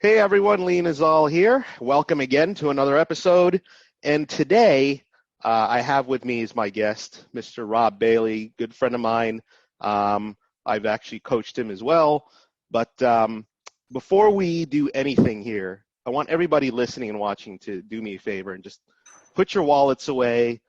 Hey everyone, Lean is all here. Welcome again to another episode. And today I have with me as my guest, Mr. Rob Bailey, good friend of mine. I've actually coached him as well. But before we do anything here, I want everybody listening and watching to do me a favor and just put your wallets away,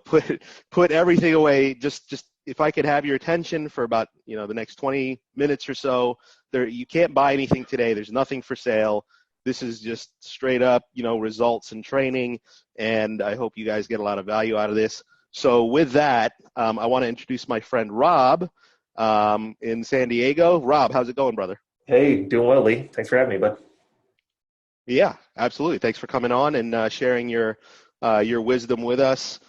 put everything away. Just if I could have your attention for about, the next 20 minutes or so. You can't buy anything today. There's nothing for sale. This is just straight up, results and training, and I hope you guys get a lot of value out of this. So with that, I want to introduce my friend Rob in San Diego. Rob, how's it going, brother? Hey, doing well, Lee. Thanks for having me, bud. Yeah, absolutely. Thanks for coming on and sharing your wisdom with us.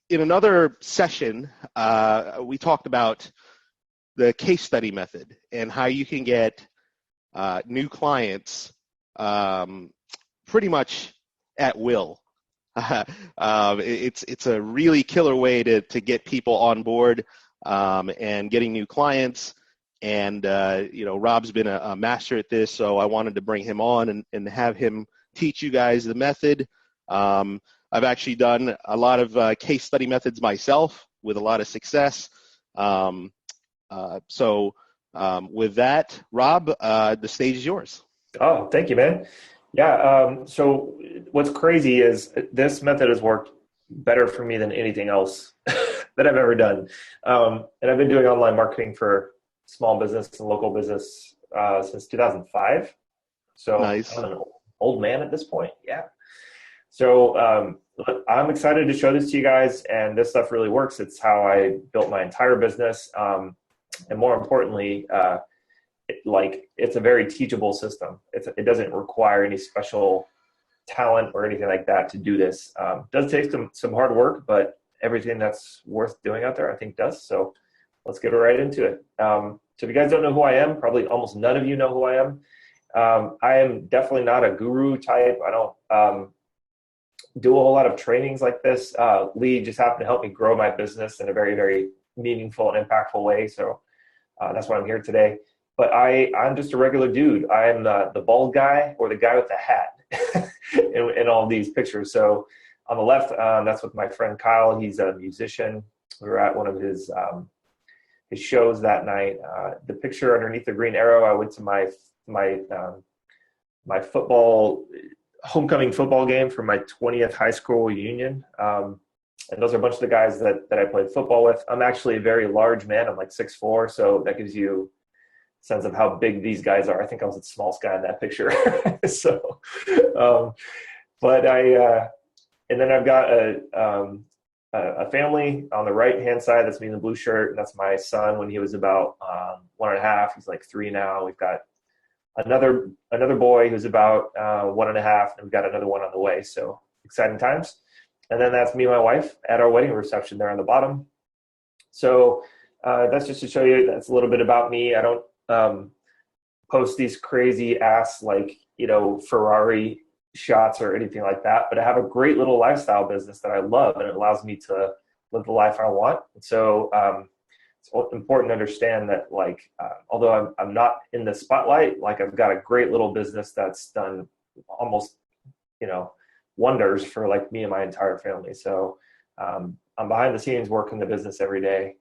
In another session, we talked about the case study method and how you can get new clients pretty much at will. It's a really killer way to get people on board and getting new clients. And Rob's been a master at this, so I wanted to bring him on and have him teach you guys the method. I've actually done a lot of case study methods myself with a lot of success. With that, Rob, the stage is yours. Oh, thank you, man. Yeah. So what's crazy is this method has worked better for me than anything else that I've ever done. And I've been doing online marketing for small business and local business since 2005. So nice. I'm an old man at this point. Yeah. So I'm excited to show this to you guys, and this stuff really works. It's how I built my entire business. And more importantly, it's a very teachable system. It doesn't require any special talent or anything like that to do this. It does take some hard work, but everything that's worth doing out there, I think, does. So let's get right into it. So if you guys don't know who I am, probably almost none of you know who I am. I am definitely not a guru type. I don't do a whole lot of trainings like this. Lee just happened to help me grow my business in a very, very meaningful and impactful way. So that's why I'm here today. But I'm just a regular dude. I am the bald guy or the guy with the hat in all these pictures. So on the left, that's with my friend Kyle. He's a musician. We were at one of his shows that night. The picture underneath the green arrow, I went to my homecoming football game for my 20th high school reunion. And those are a bunch of the guys that I played football with. I'm actually a very large man. I'm like 6'4", so that gives you a sense of how big these guys are. I think I was the smallest guy in that picture. And then I've got a family on the right-hand side. That's me in the blue shirt, and that's my son when he was about 1.5. He's like 3 now. We've got another boy who's about 1.5, and we've got another one on the way. So exciting times. And then that's me and my wife at our wedding reception there on the bottom. So that's just to show you that's a little bit about me. I don't post these crazy ass Ferrari shots or anything like that, but I have a great little lifestyle business that I love, and it allows me to live the life I want. And so it's important to understand that, although I'm not in the spotlight, I've got a great little business that's done almost, wonders for me and my entire family. So I'm behind the scenes working the business every day,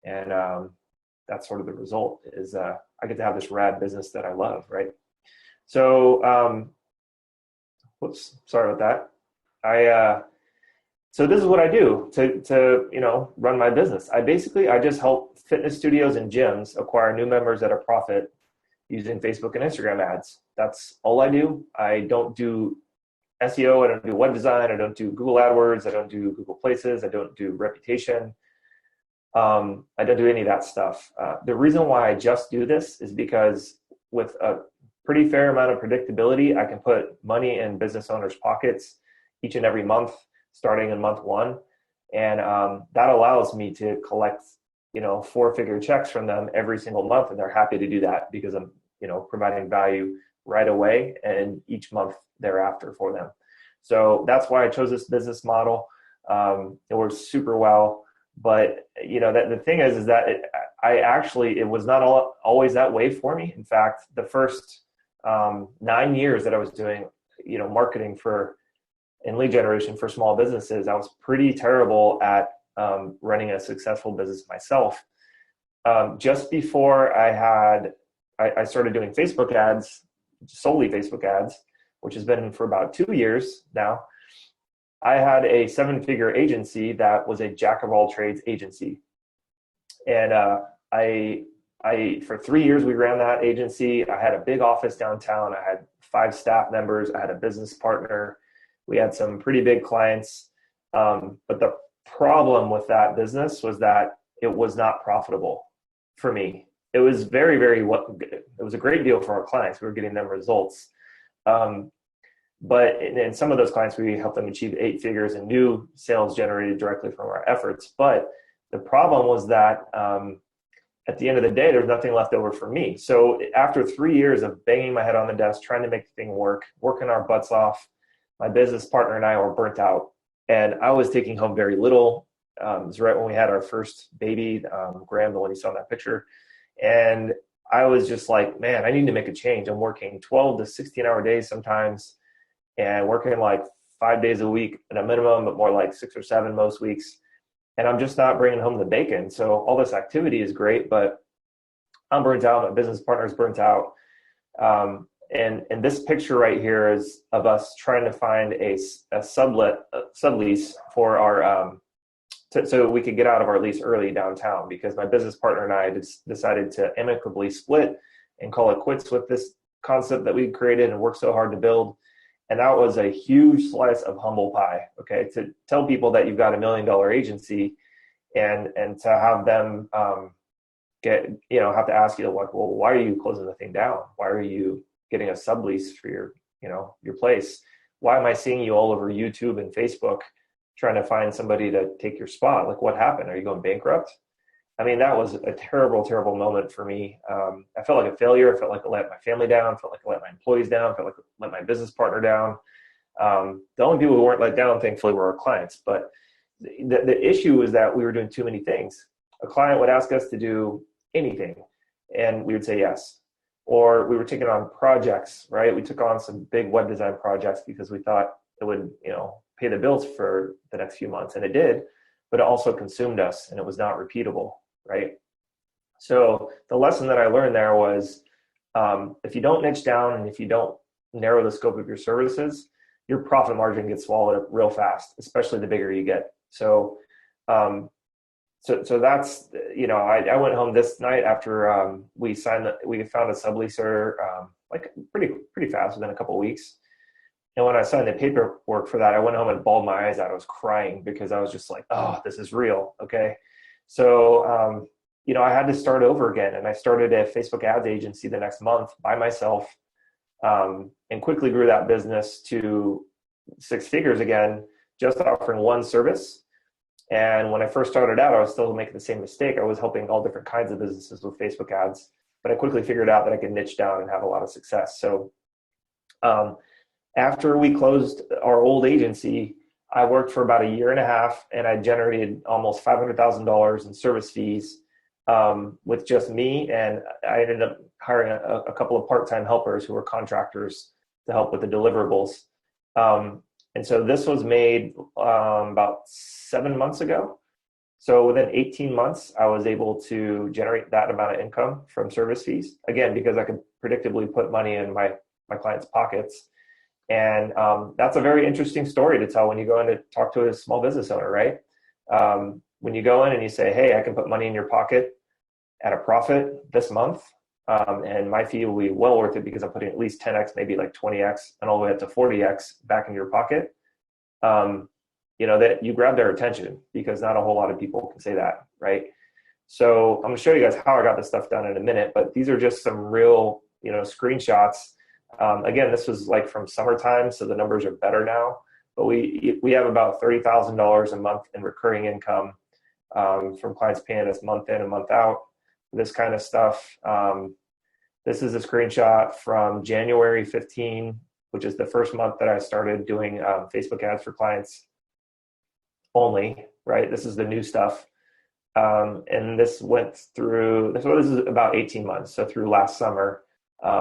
and that's sort of the result is I get to have this rad business that I love, right? So, whoops, sorry about that. So this is what I do to run my business. I just help fitness studios and gyms acquire new members at a profit using Facebook and Instagram ads. That's all I do. I don't do SEO. I don't do web design. I don't do Google AdWords. I don't do Google Places. I don't do reputation. I don't do any of that stuff. The reason why I just do this is because with a pretty fair amount of predictability, I can put money in business owners' pockets each and every month, starting in month 1. And that allows me to collect, 4-figure checks from them every single month. And they're happy to do that because I'm, providing value right away and each month thereafter for them. So that's why I chose this business model. It works super well. But that the thing is that it was not always that way for me. In fact, the first 9 years that I was doing, marketing and lead generation for small businesses, I was pretty terrible at running a successful business myself. Just before I started doing Facebook ads, solely Facebook ads, which has been for about 2 years now, I had a 7-figure agency that was a jack of all trades agency. And for 3 years, we ran that agency. I had a big office downtown. I had 5 staff members. I had a business partner. We had some pretty big clients. But the problem with that business was that it was not profitable for me. It was very, it was a great deal for our clients. We were getting them results. But in some of those clients, we helped them achieve 8 figures in new sales generated directly from our efforts. But the problem was that at the end of the day, there's nothing left over for me. So after 3 years of banging my head on the desk, trying to make the thing work, working our butts off, my business partner and I were burnt out. And I was taking home very little. It was right when we had our first baby, Graham, the one you saw in that picture. And I was just like, man, I need to make a change. I'm working 12 to 16-hour days sometimes, and working like 5 days a week at a minimum, but more like 6 or 7 most weeks. And I'm just not bringing home the bacon. So all this activity is great, but I'm burnt out. My business partner's burnt out. And this picture right here is of us trying to find a sublease for our, so we could get out of our lease early downtown, because my business partner and I decided to amicably split and call it quits with this concept that we created and worked so hard to build. And that was a huge slice of humble pie, okay? To tell people that you've got $1 million agency and to have them have to ask you, like, well, why are you closing the thing down? Why are you getting a sublease for your place? Why am I seeing you all over YouTube and Facebook trying to find somebody to take your spot? Like, what happened? Are you going bankrupt? I mean, that was a terrible, terrible moment for me. I felt like a failure. I felt like I let my family down. I felt like I let my employees down. I felt like I let my business partner down. The only people who weren't let down, thankfully, were our clients. But the issue was that we were doing too many things. A client would ask us to do anything, and we would say yes. Or we were taking on projects, right? We took on some big web design projects because we thought it would, pay the bills for the next few months. And it did, but it also consumed us, and it was not repeatable, right? So the lesson that I learned there was, if you don't niche down and if you don't narrow the scope of your services, your profit margin gets swallowed up real fast, especially the bigger you get. So that's, I went home this night after we found a subleaser like pretty fast, within a couple of weeks. And when I signed the paperwork for that, I went home and bawled my eyes out. I was crying because I was just like, oh, this is real. Okay. So, I had to start over again. And I started a Facebook ads agency the next month by myself, and quickly grew that business to 6 figures again, just offering one service. And when I first started out, I was still making the same mistake. I was helping all different kinds of businesses with Facebook ads, but I quickly figured out that I could niche down and have a lot of success. So, after we closed our old agency, I worked for about 1.5 years, and I generated almost $500,000 in service fees with just me. And I ended up hiring a couple of part-time helpers who were contractors to help with the deliverables. And so this was made about 7 months ago. So within 18 months, I was able to generate that amount of income from service fees, again, because I could predictably put money in my clients' pockets. And that's a very interesting story to tell when you go in to talk to a small business owner, right? When you go in and you say, hey, I can put money in your pocket at a profit this month, and my fee will be well worth it because I'm putting at least 10x, maybe like 20x, and all the way up to 40x back in your pocket, that you grab their attention, because not a whole lot of people can say that, right? So I'm going to show you guys how I got this stuff done in a minute, but these are just some real, screenshots. Again, this was like from summertime, so the numbers are better now. But we have about $30,000 a month in recurring income from clients paying us month in and month out for this kind of stuff. This is a screenshot from January 15, which is the first month that I started doing Facebook ads for clients only, right? This is the new stuff. And this went through, so this is about 18 months. So through last summer,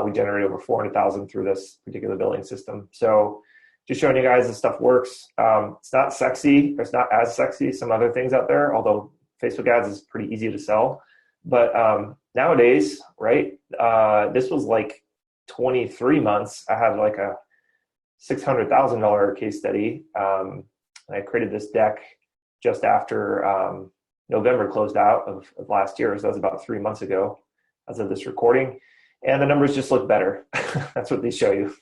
we generated over 400,000 through this particular billing system. So just showing you guys this stuff works. It's not sexy. It's not as sexy as some other things out there, although Facebook ads is pretty easy to sell. But nowadays, right, this was like 23 months. I had like a $600,000 case study. I created this deck just after November closed out of last year. So that was about 3 months ago as of this recording. And the numbers just look better. That's what they show you.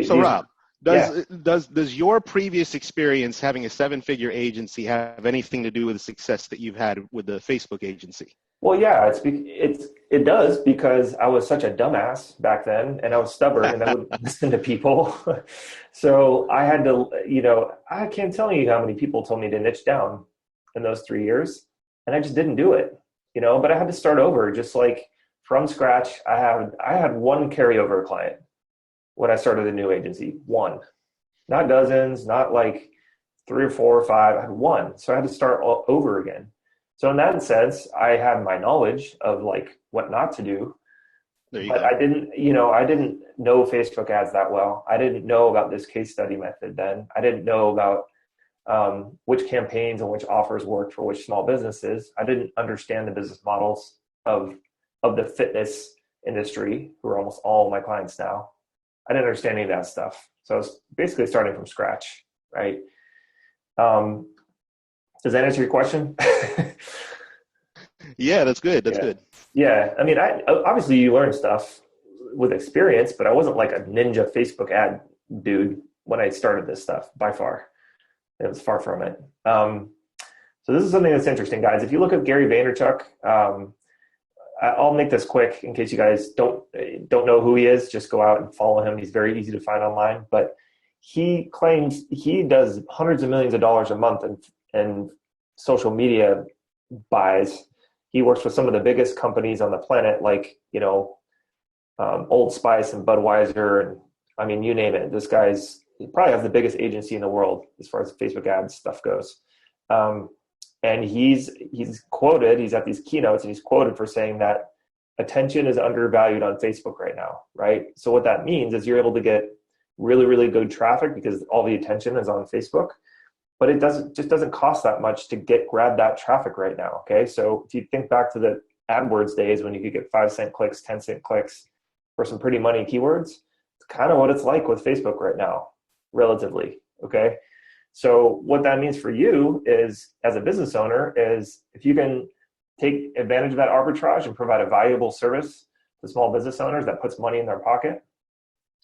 So Rob, does your previous experience having a 7-figure agency have anything to do with the success that you've had with the Facebook agency? Well, yeah, it does, because I was such a dumbass back then, and I was stubborn, and I would listen to people. So I had to, I can't tell you how many people told me to niche down in those 3 years, and I just didn't do it, but I had to start over, just like from scratch. I had one carryover client when I started a new agency, one, not dozens, not like 3 or 4 or 5. I had one, so I had to start all over again. So in that sense, I had my knowledge of like what not to do, but I didn't know Facebook ads that well. I didn't know about this case study method then. I didn't know about which campaigns and which offers worked for which small businesses. I didn't understand the business models of the fitness industry, who are almost all my clients now. I didn't understand any of that stuff. So I was basically starting from scratch, right? Does that answer your question? Yeah, that's good. That's good. Yeah. I mean, obviously you learn stuff with experience, but I wasn't like a ninja Facebook ad dude when I started this stuff, by far. It was far from it. So this is something that's interesting, guys. If you look at Gary Vaynerchuk, I'll make this quick in case you guys don't know who he is. Just go out and follow him. He's very easy to find online, but he claims he does hundreds of millions of dollars a month in social media buys. He works with some of the biggest companies on the planet, like, Old Spice and Budweiser. And I mean, you name it. This he probably has the biggest agency in the world as far as Facebook ads stuff goes. And he's quoted, he's at these keynotes, and he's quoted for saying that attention is undervalued on Facebook right now, right? So what that means is you're able to get really, really good traffic because all the attention is on Facebook, but it just doesn't cost that much to grab that traffic right now, okay? So if you think back to the AdWords days when you could get 5-cent clicks, 10-cent clicks for some pretty money keywords, it's kind of what it's like with Facebook right now, relatively, okay? So what that means for you is, as a business owner, is if you can take advantage of that arbitrage and provide a valuable service to small business owners that puts money in their pocket,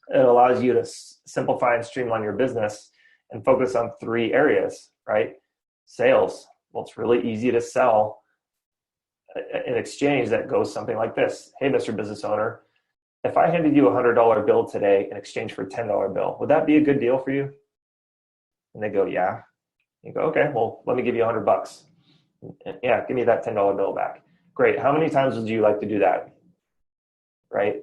it allows you to simplify and streamline your business and focus on 3 areas, right? Sales. Well, it's really easy to sell an exchange that goes something like this. Hey, Mr. Business Owner, if I handed you a $100 bill today in exchange for a $10 bill, would that be a good deal for you? And they go, yeah. You go, okay, well, let me give you $100. Yeah, give me that $10 bill back. Great. How many times would you like to do that? Right?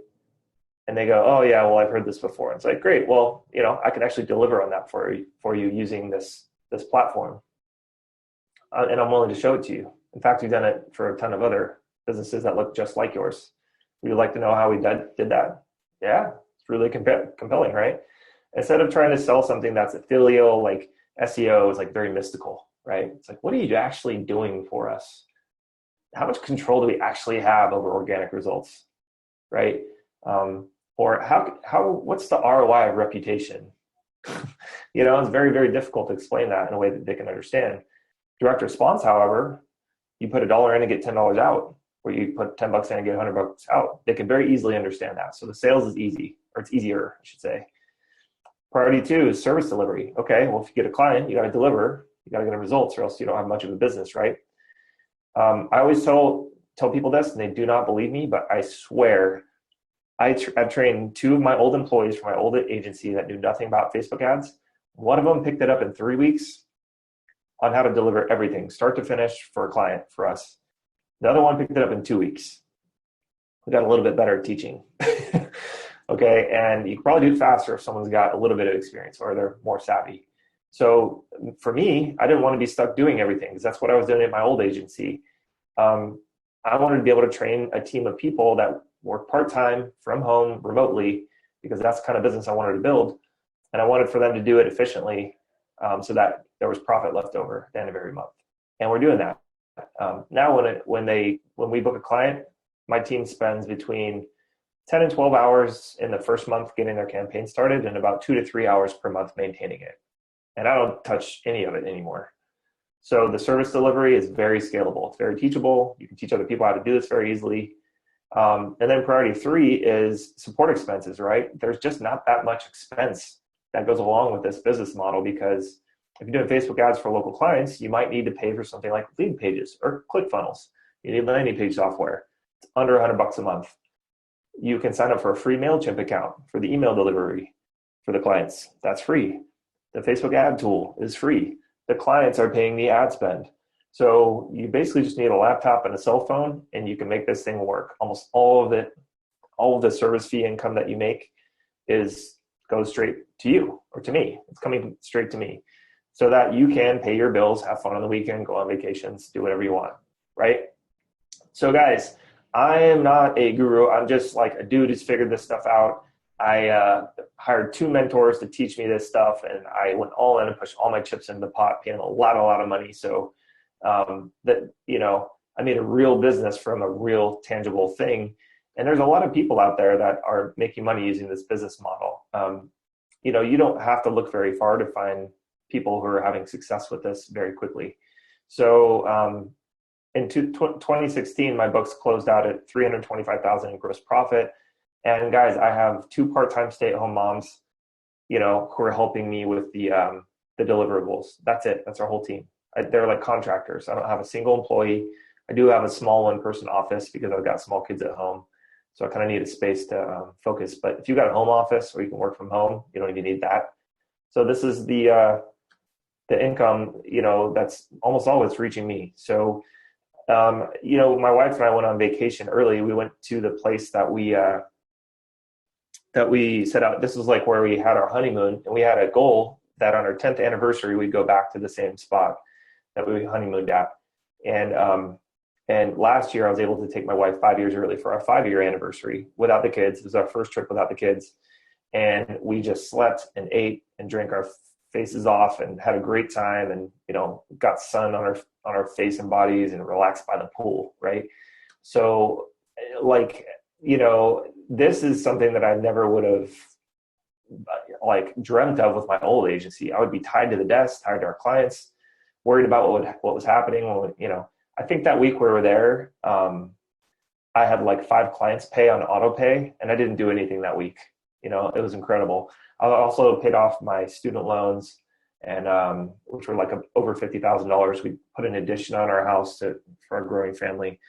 And they go, oh yeah, well, I've heard this before. It's like, great. Well, I can actually deliver on that for you using this platform. And I'm willing to show it to you. In fact, we've done it for a ton of other businesses that look just like yours. Would you like to know how we did that? Yeah, it's really compelling, right? Instead of trying to sell something that's ethereal, like SEO is like very mystical, right? It's like, what are you actually doing for us? How much control do we actually have over organic results, right? Or what's the ROI of reputation? It's very, very difficult to explain that in a way that they can understand. Direct response, however, you put $1 in and get $10 out, or you put $10 in and get $100 out. They can very easily understand that. So the sales is easy, or it's easier, I should say. Priority 2 is service delivery. Okay, well, if you get a client, you got to deliver, you got to get the results, or else you don't have much of a business, right? I always tell people this, and they do not believe me, but I swear, I've trained 2 of my old employees from my old agency that knew nothing about Facebook ads. One of them picked it up in 3 weeks on how to deliver everything, start to finish, for a client, for us. The other one picked it up in 2 weeks. We got a little bit better at teaching. Okay, and you can probably do it faster if someone's got a little bit of experience or they're more savvy. So for me, I didn't want to be stuck doing everything because that's what I was doing at my old agency. Um, I wanted to be able to train a team of people that work part-time from home remotely, because that's the kind of business I wanted to build. And I wanted for them to do it efficiently, so that there was profit left over at the end of every month. And we're doing that. Now when we book a client, my team spends between 10 and 12 hours in the first month getting their campaign started, and about 2 to 3 hours per month maintaining it. And I don't touch any of it anymore. So the service delivery is very scalable. It's very teachable. You can teach other people how to do this very easily. And then priority 3 is support expenses, right? There's just not that much expense that goes along with this business model, because if you're doing Facebook ads for local clients, you might need to pay for something like Leadpages or ClickFunnels. You need landing page software. It's under $100 a month. You can sign up for a free MailChimp account for the email delivery for the clients. That's free. The Facebook ad tool is free. The clients are paying the ad spend. So you basically just need a laptop and a cell phone, and you can make this thing work. Almost all of it, all of the service fee income that you make goes straight to you or to me. It's coming straight to me, so that you can pay your bills, have fun on the weekend, go on vacations, do whatever you want, right? So guys, I am not a guru. I'm just like a dude who's figured this stuff out. I hired 2 mentors to teach me this stuff, and I went all in and pushed all my chips into the pot, paying a lot of money. So that, I made a real business from a real tangible thing. And there's a lot of people out there that are making money using this business model. You don't have to look very far to find people who are having success with this very quickly. So in 2016, my books closed out at $325,000 in gross profit. And guys, I have 2 part-time stay-at-home moms, who are helping me with the deliverables. That's it. That's our whole team. They're like contractors. I don't have a single employee. I do have a small 1-person office because I've got small kids at home. So I kind of need a space to focus. But if you've got a home office where you can work from home, you don't even need that. So this is the income, that's almost always reaching me. So, my wife and I went on vacation early. We went to the place that we set out. This was like where we had our honeymoon, and we had a goal that on our 10th anniversary, we'd go back to the same spot that we honeymooned at. And last year I was able to take my wife 5 years early for our 5-year anniversary without the kids. It was our first trip without the kids. And we just slept and ate and drank our faces off and had a great time, and, got sun on our face and bodies and relaxed by the pool. Right. So this is something that I never would have dreamt of with my old agency. I would be tied to the desk, tied to our clients, worried about what was happening. I think that week we were there, I had 5 clients pay on auto pay, and I didn't do anything that week. It was incredible. I also paid off my student loans, and which were over $50,000. We put an addition on our house for our growing family.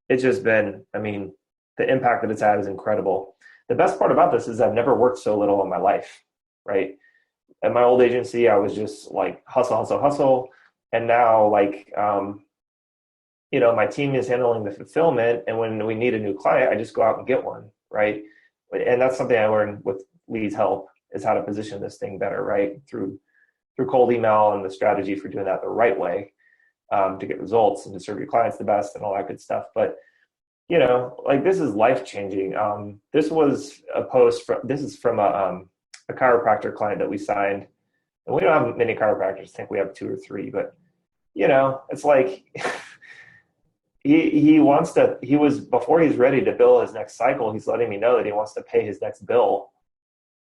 It's just been, the impact that it's had is incredible. The best part about this is I've never worked so little in my life, right? At my old agency, I was just hustle. And now my team is handling the fulfillment. And when we need a new client, I just go out and get one, right? And that's something I learned with Lee's help, is how to position this thing better, right? Through cold email and the strategy for doing that the right way, to get results and to serve your clients the best and all that good stuff. But this is life-changing. This was a post this is from a chiropractor client that we signed. And we don't have many chiropractors. I think we have 2 or 3, but it's before he's ready to bill his next cycle, he's letting me know that he wants to pay his next bill,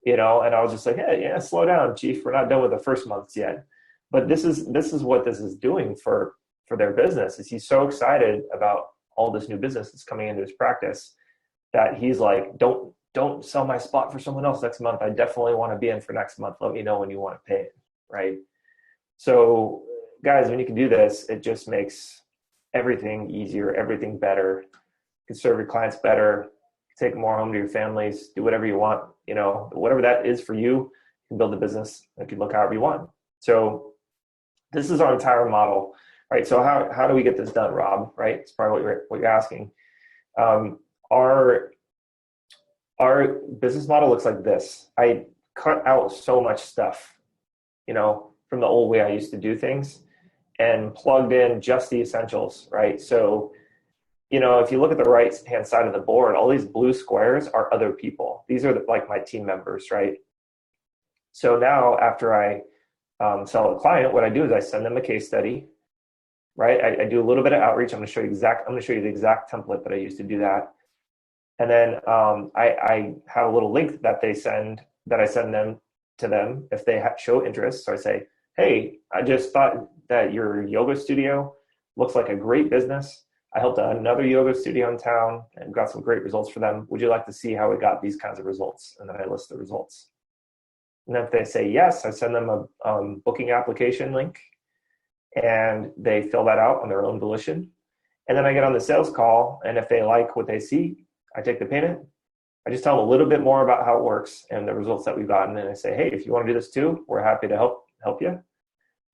and I was just like, hey, yeah, slow down, chief. We're not done with the first months yet. But this is what this is doing for their business, is he's so excited about all this new business that's coming into his practice that he's like, don't sell my spot for someone else next month. I definitely want to be in for next month. Let me know when you want to pay it. Right. So guys, when you can do this, it just makes everything easier, everything better. You can serve your clients better, take more home to your families, do whatever you want, whatever that is for you. You can build a business. You can look however you want. So this is our entire model. Right. So how do we get this done, Rob? Right. It's probably what you're asking. Our business model looks like this. I cut out so much stuff. from the old way I used to do things and plugged in just the essentials, right? So, if you look at the right-hand side of the board, all these blue squares are other people. These are like my team members, right? So now after I sell a client, what I do is I send them a case study, right? I do a little bit of outreach. I'm going to show you the exact template that I use to do that. And then I have a little link that I send them to them if they show interest. So I say, hey, I just thought that your yoga studio looks like a great business. I helped another yoga studio in town and got some great results for them. Would you like to see how we got these kinds of results? And then I list the results. And then if they say yes, I send them a booking application link, and they fill that out on their own volition. And then I get on the sales call, and if they like what they see, I take the payment. I just tell them a little bit more about how it works and the results that we've gotten. And I say, hey, if you want to do this too, we're happy to help you.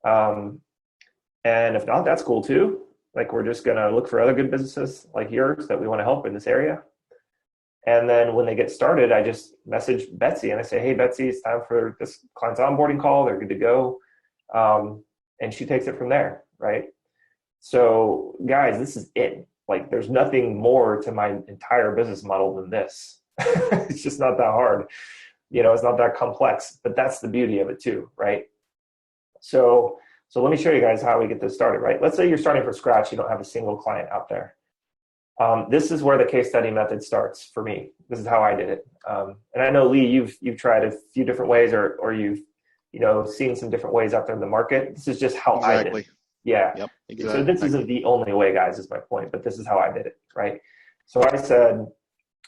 And if not, that's cool too. Like, we're just going to look for other good businesses like yours that we want to help in this area. And then when they get started, I just message Betsy and I say, hey, Betsy, it's time for this client's onboarding call. They're good to go. And she takes it from there, right? So guys, this is it. Like, there's nothing more to my entire business model than this. It's just not that hard. It's not that complex, but that's the beauty of it too, right? So let me show you guys how we get this started, right? Let's say you're starting from scratch. You don't have a single client out there. This is where the case study method starts for me. This is how I did it. And I know, Lee, you've tried a few different ways, or you've seen some different ways out there in the market. This is just how I did it. Yeah. Yep, exactly. So this isn't the only way, guys, is my point, but this is how I did it, right? So I said,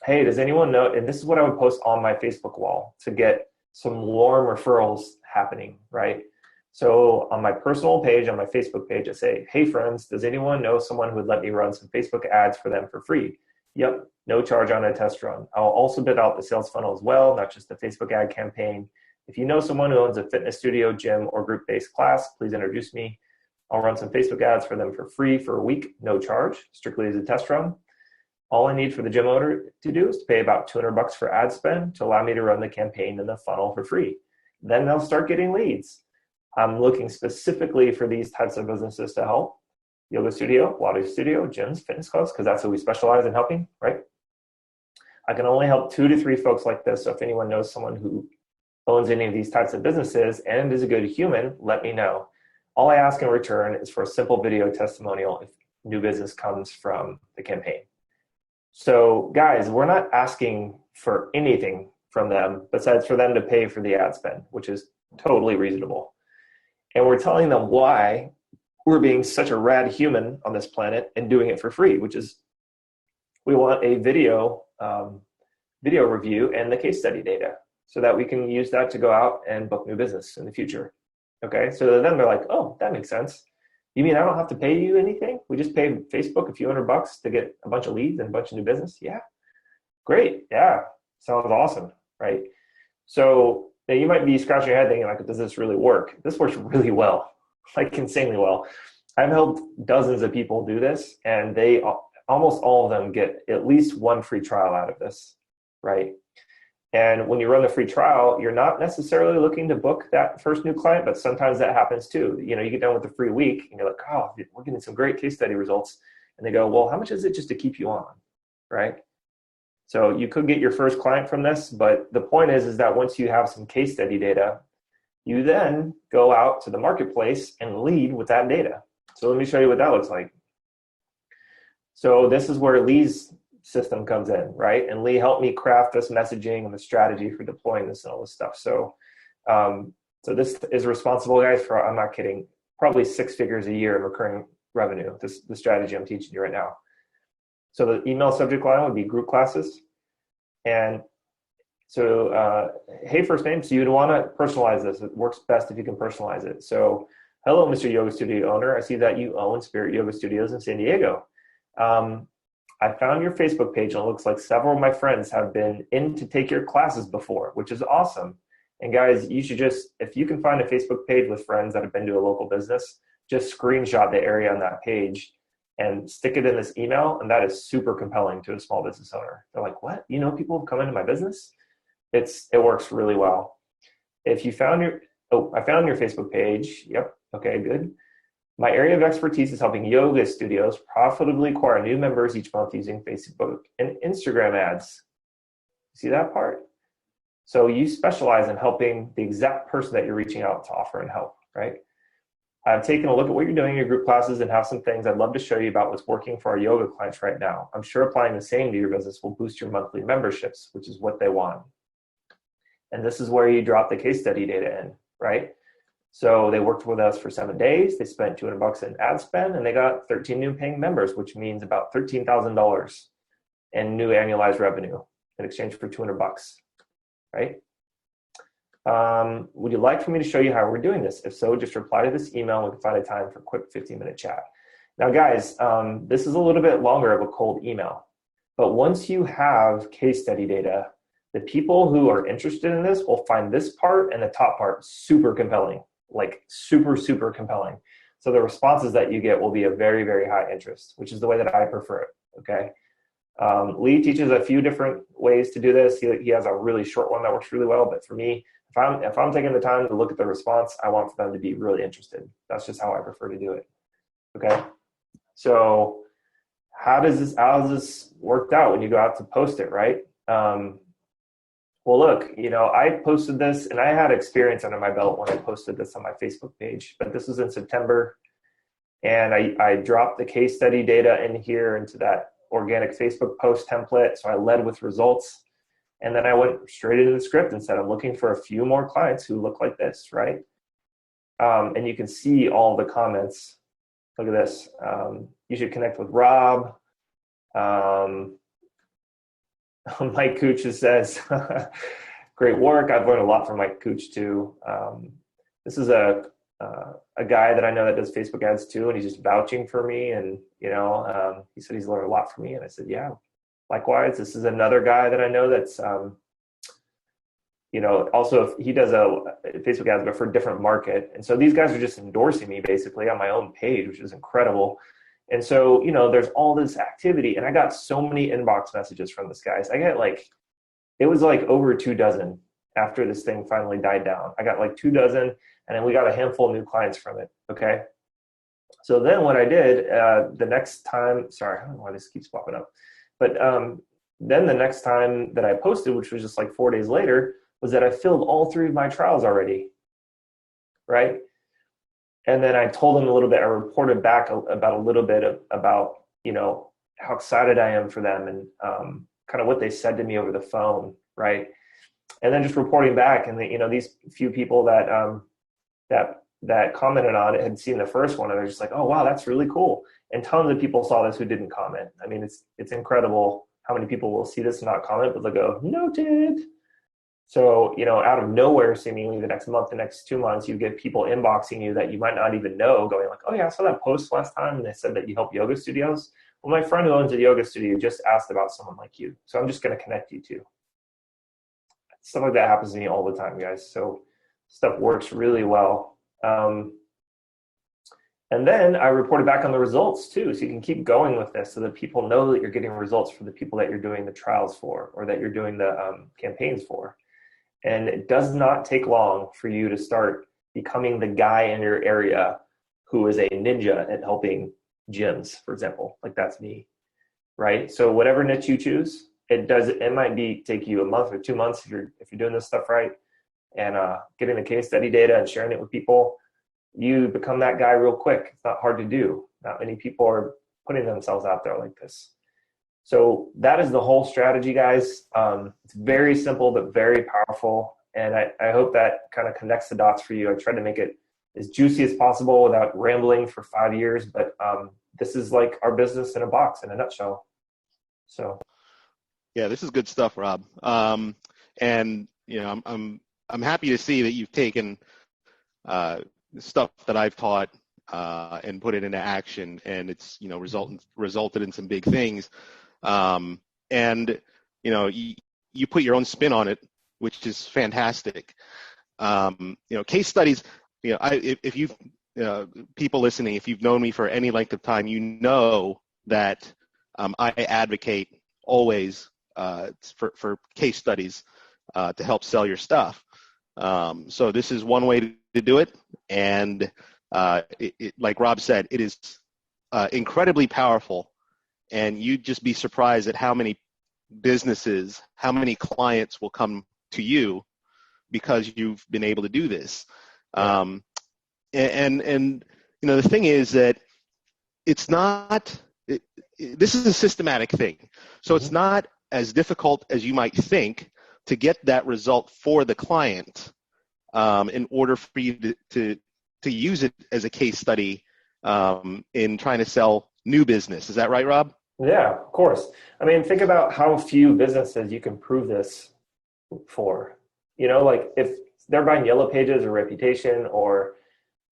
hey, does anyone know, and this is what I would post on my Facebook wall to get some warm referrals happening, right? So on my personal page, on my Facebook page, I say, hey, friends, does anyone know someone who would let me run some Facebook ads for them for free? Yep, no charge on a test run. I'll also bid out the sales funnel as well, not just the Facebook ad campaign. If you know someone who owns a fitness studio, gym, or group-based class, please introduce me. I'll run some Facebook ads for them for free for a week, no charge, strictly as a test run. All I need for the gym owner to do is to pay about $200 for ad spend to allow me to run the campaign in the funnel for free. Then they'll start getting leads. I'm looking specifically for these types of businesses to help. Yoga studio, Pilates studio, gyms, fitness clubs, because that's what we specialize in helping, right? I can only help 2 to 3 folks like this. So if anyone knows someone who owns any of these types of businesses and is a good human, let me know. All I ask in return is for a simple video testimonial if new business comes from the campaign. So guys, we're not asking for anything from them besides for them to pay for the ad spend, which is totally reasonable. And we're telling them why we're being such a rad human on this planet and doing it for free, which is we want a video review and the case study data so that we can use that to go out and book new business in the future. Okay, so then they're like, oh, that makes sense. You mean I don't have to pay you anything? We just pay Facebook a few $100 to get a bunch of leads and a bunch of new business? Yeah, great. Yeah, sounds awesome, right? So now you might be scratching your head thinking, like, does this really work? This works really well, like insanely well. I've helped dozens of people do this, and they almost all of them get at least one free trial out of this, right? And when you run the free trial, you're not necessarily looking to book that first new client, but sometimes that happens too. You get done with the free week and you're like, oh, we're getting some great case study results. And they go, well, how much is it just to keep you on, right? So you could get your first client from this, but the point is that once you have some case study data, you then go out to the marketplace and lead with that data. So let me show you what that looks like. So this is where Lee's system comes in, right? And Lee helped me craft this messaging and the strategy for deploying this and all this stuff. So, so this is responsible, guys, for, I'm not kidding, probably 6 figures a year in recurring revenue, the strategy I'm teaching you right now. So the email subject line would be group classes. And so, hey, first name, so you'd want to personalize this. It works best if you can personalize it. So, hello, Mr. Yoga Studio owner. I see that you own Spirit Yoga Studios in San Diego. I found your Facebook page, and it looks like several of my friends have been in to take your classes before, which is awesome. And guys, you should just, if you can find a Facebook page with friends that have been to a local business, just screenshot the area on that page and stick it in this email. And that is super compelling to a small business owner. They're like, what? People have come into my business? It works really well. If you found Oh, I found your Facebook page. Yep. Okay, good. My area of expertise is helping yoga studios profitably acquire new members each month using Facebook and Instagram ads. See that part? So you specialize in helping the exact person that you're reaching out to offer and help, right? I've taken a look at what you're doing in your group classes and have some things I'd love to show you about what's working for our yoga clients right now. I'm sure applying the same to your business will boost your monthly memberships, which is what they want. And this is where you drop the case study data in, right? So they worked with us for 7 days. They spent $200 in ad spend, and they got 13 new paying members, which means about $13,000 in new annualized revenue in exchange for $200, right? Would you like for me to show you how we're doing this? If so, just reply to this email and we can find a time for a quick 15-minute chat. Now, guys, this is a little bit longer of a cold email, but once you have case study data, the people who are interested in this will find this part and the top part super compelling, like super, super compelling. So the responses that you get will be a very, very high interest, which is the way that I prefer it, okay? Lee teaches a few different ways to do this. He has a really short one that works really well, but for me, if I'm taking the time to look at the response, I want for them to be really interested. That's just how I prefer to do it, okay? So how does this work out when you go out to post it, right? Well, look, I posted this and I had experience under my belt when I posted this on my Facebook page, but this was in September, and I dropped the case study data in here into that organic Facebook post template. So I led with results, and then I went straight into the script and said, I'm looking for a few more clients who look like this, right? And you can see all the comments. Look at this. You should connect with Rob. Mike Cooch says, great work. I've learned a lot from Mike Cooch too. This is a guy that I know that does Facebook ads too, and he's just vouching for me. And, he said he's learned a lot from me. And I said, yeah, likewise. This is another guy that I know that's, also if he does a Facebook ads, but for a different market. And so these guys are just endorsing me basically on my own page, which is incredible. And so, there's all this activity, and I got so many inbox messages from this guy. I got it was over 2 dozen after this thing finally died down. I got 2 dozen, and then we got a handful of new clients from it. Okay. So then what I did the next time, sorry, I don't know why this keeps popping up, but then the next time that I posted, which was just 4 days later, was that I filled all 3 of my trials already. Right. And then I told them a little bit, I reported back about a little bit about, how excited I am for them and kind of what they said to me over the phone, right? And then just reporting back, and these few people that commented on it had seen the first one, and they're just like, oh, wow, that's really cool. And tons of people saw this who didn't comment. I mean, it's incredible how many people will see this and not comment, but they'll go, noted. So, out of nowhere, seemingly the next month, the next 2 months, you get people inboxing you that you might not even know, going oh yeah, I saw that post last time and they said that you help yoga studios. Well, my friend who owns a yoga studio just asked about someone like you. So I'm just going to connect you to. Stuff like that happens to me all the time, guys. So stuff works really well. And then I reported back on the results too. So you can keep going with this so that people know that you're getting results for the people that you're doing the trials for, or that you're doing the campaigns for. And it does not take long for you to start becoming the guy in your area who is a ninja at helping gyms, for example. That's me, right? So whatever niche you choose, it might take you a month or 2 months if you're doing this stuff right, and getting the case study data and sharing it with people. You become that guy real quick. It's not hard to do. Not many people are putting themselves out there like this. So that is the whole strategy, guys. It's very simple, but very powerful. And I hope that kind of connects the dots for you. I tried to make it as juicy as possible without rambling for 5 years, but this is our business in a box, in a nutshell. So. Yeah, this is good stuff, Rob. And I'm happy to see that you've taken stuff that I've taught and put it into action, and it's resulted in some big things. And you put your own spin on it, which is fantastic. Case studies. If you've people listening, if you've known me for any length of time, you know that I advocate always for case studies to help sell your stuff. So this is one way to do it. And like Rob said, it is incredibly powerful. And you'd just be surprised at how many businesses, how many clients will come to you because you've been able to do this. And the thing is that it's not, this is a systematic thing. So it's not as difficult as you might think to get that result for the client in order for you to use it as a case study in trying to sell new business. Is that right, Rob? Yeah, of course. I mean, think about how few businesses you can prove this for. Like if they're buying Yellow Pages or Reputation or,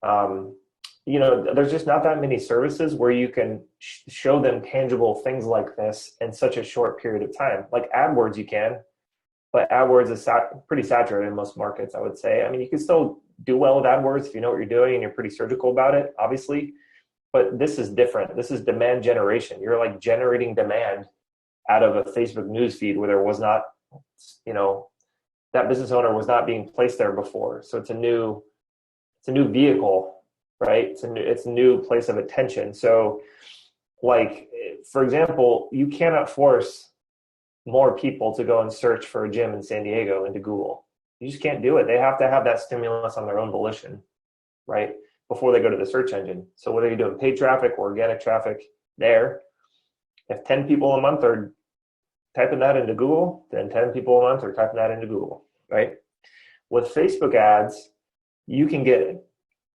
there's just not that many services where you can show them tangible things like this in such a short period of time. Like AdWords you can, but AdWords is pretty saturated in most markets, I would say. I mean, you can still do well with AdWords if you know what you're doing and you're pretty surgical about it, obviously. But this is different. This is demand generation. You're like generating demand out of a Facebook news feed where there was not, that business owner was not being placed there before. So it's a new vehicle, right? It's a new place of attention. So like, for example, you cannot force more people to go and search for a gym in San Diego into Google. You just can't do it. They have to have that stimulus on their own volition, right? Before they go to the search engine. So whether you're doing paid traffic or organic traffic there, if 10 people a month are typing that into Google, then 10 people a month are typing that into Google, right? With Facebook ads, you can get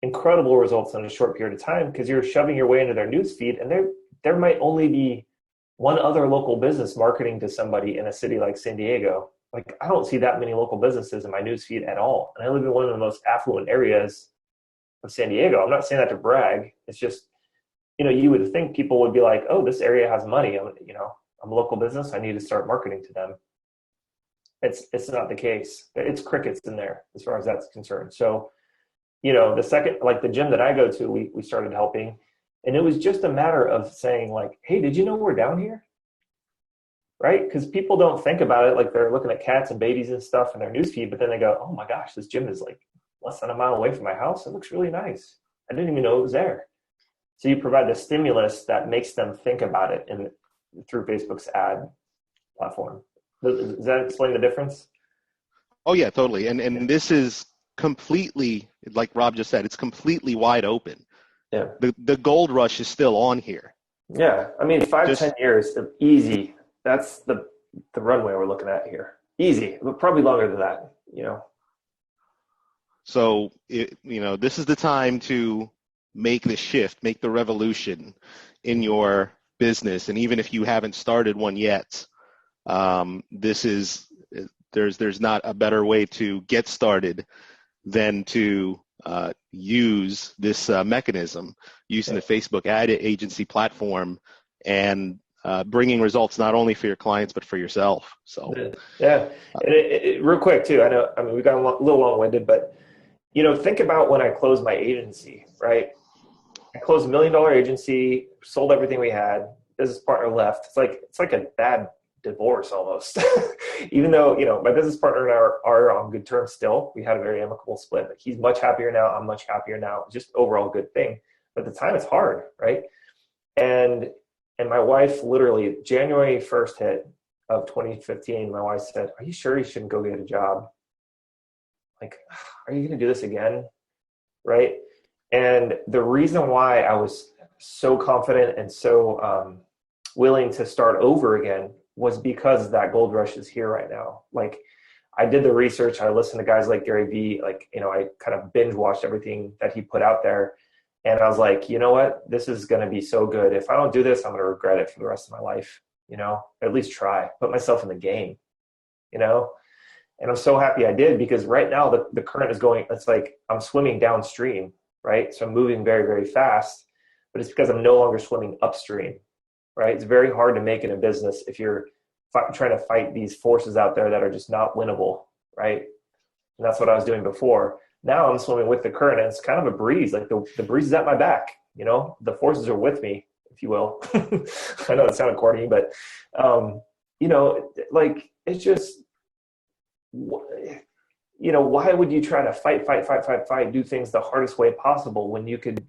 incredible results in a short period of time because you're shoving your way into their news feed, and there might only be one other local business marketing to somebody in a city like San Diego. Like, I don't see that many local businesses in my news feed at all. And I live in one of the most affluent areas of San Diego. I'm not saying that to brag. It's just, you would think people would be like, oh, this area has money. I'm a local business. I need to start marketing to them. It's not the case. It's crickets in there as far as that's concerned. So, the second, like the gym that I go to, we started helping, and it was just a matter of saying like, hey, did you know we're down here? Right? Because people don't think about it. Like they're looking at cats and babies and stuff in their newsfeed, but then they go, oh my gosh, this gym is like less than a mile away from my house. It looks really nice. I didn't even know it was there. So you provide the stimulus that makes them think about it through Facebook's ad platform. Does that explain the difference? Oh yeah, totally. And this is completely, like Rob just said, it's completely wide open. Yeah. The gold rush is still on here. Yeah. I mean, 10 years of easy. That's the runway we're looking at here. Easy, but probably longer than that, So, this is the time to make the shift, make the revolution in your business. And even if you haven't started one yet, there's not a better way to get started than to use this mechanism, using the Facebook ad agency platform and bringing results not only for your clients but for yourself. So yeah, and real quick too. I mean, we got a little long-winded, but think about when I closed my agency, right? I closed $1 million agency, sold everything we had. Business partner left. It's like a bad divorce almost. Even though my business partner and I are on good terms still. We had a very amicable split. But he's much happier now. I'm much happier now. Just overall good thing. But at the time, it's hard, right? And my wife, literally January 1st hit of 2015. My wife said, "Are you sure you shouldn't go get a job? Like, are you going to do this again?" Right? And the reason why I was so confident and so willing to start over again was because that gold rush is here right now. Like, I did the research. I listened to guys like Gary Vee. Like, I kind of binge watched everything that he put out there. And I was like, you know what? This is going to be so good. If I don't do this, I'm going to regret it for the rest of my life. At least try, put myself in the game, and I'm so happy I did, because right now the current is going, it's like I'm swimming downstream, right? So I'm moving very, very fast, but it's because I'm no longer swimming upstream, right? It's very hard to make it in business if you're trying to fight these forces out there that are just not winnable, right? And that's what I was doing before. Now I'm swimming with the current, and it's kind of a breeze. Like the breeze is at my back, the forces are with me, if you will. I know it sounded corny, but, like it's just, why would you try to fight, do things the hardest way possible when you could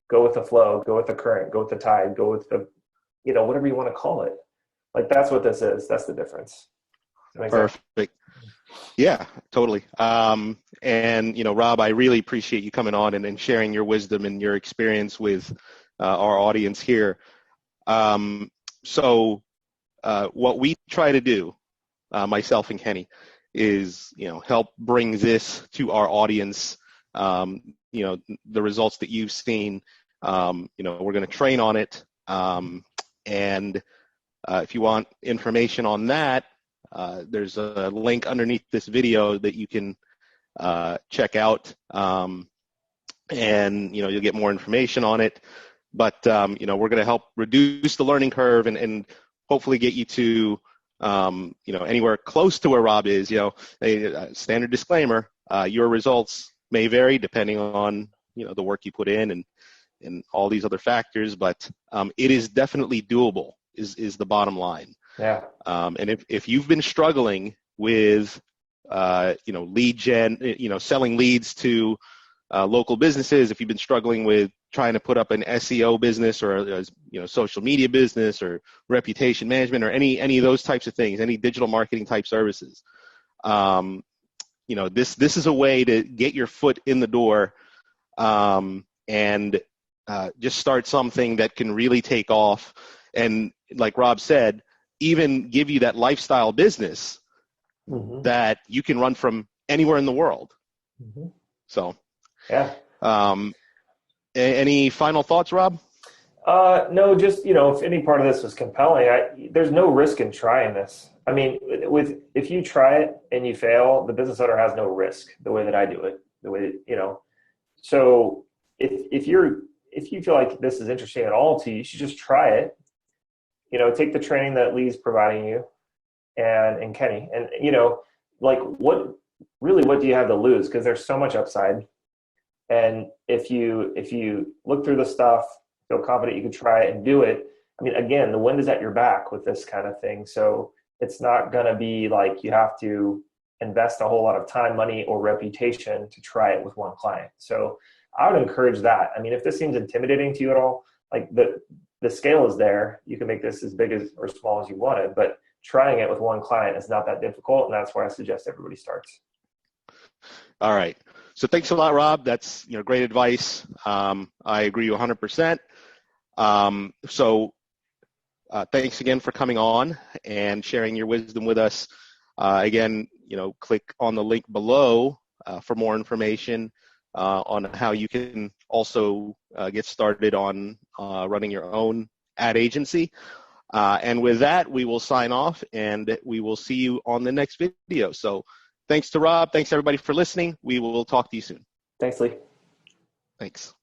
go with the flow, go with the current, go with the tide, go with the, whatever you want to call it. Like, that's what this is. That's the difference. Perfect. Yeah, totally. And, Rob, I really appreciate you coming on and sharing your wisdom and your experience with our audience here. So what we try to do, myself and Kenny, is, help bring this to our audience, the results that you've seen. We're going to train on it. And if you want information on that, there's a link underneath this video that you can check out, and you'll get more information on it. But we're going to help reduce the learning curve and hopefully get you to anywhere close to where Rob is. A standard disclaimer: your results may vary depending on the work you put in and all these other factors, but it is definitely doable. Is the bottom line. Yeah. And if you've been struggling with, lead gen, selling leads to local businesses, if you've been struggling with trying to put up an SEO business or a, social media business or reputation management or any of those types of things, any digital marketing type services, this is a way to get your foot in the door, and just start something that can really take off. And like Rob said, even give you that lifestyle business that you can run from anywhere in the world. So, yeah. Any final thoughts, Rob? No, just, if any part of this was compelling, there's no risk in trying this. I mean, if you try it and you fail, the business owner has no risk the way that I do it, so if you feel like this is interesting at all to you, you should just try it. Take the training that Lee's providing you and Kenny, and, what do you have to lose? Because there's so much upside. And if you look through the stuff, feel confident you can try it and do it. I mean, again, the wind is at your back with this kind of thing. So it's not going to be like you have to invest a whole lot of time, money, or reputation to try it with one client. So I would encourage that. I mean, if this seems intimidating to you at all, like the scale is there. You can make this as big as or small as you wanted, but trying it with one client is not that difficult, and that's where I suggest everybody starts. All right. So thanks a lot, Rob. That's great advice. I agree 100%. So thanks again for coming on and sharing your wisdom with us. Again, click on the link below for more information on how you can also get started on running your own ad agency. And with that, we will sign off and we will see you on the next video. So thanks to Rob. Thanks everybody for listening. We will talk to you soon. Thanks, Lee. Thanks.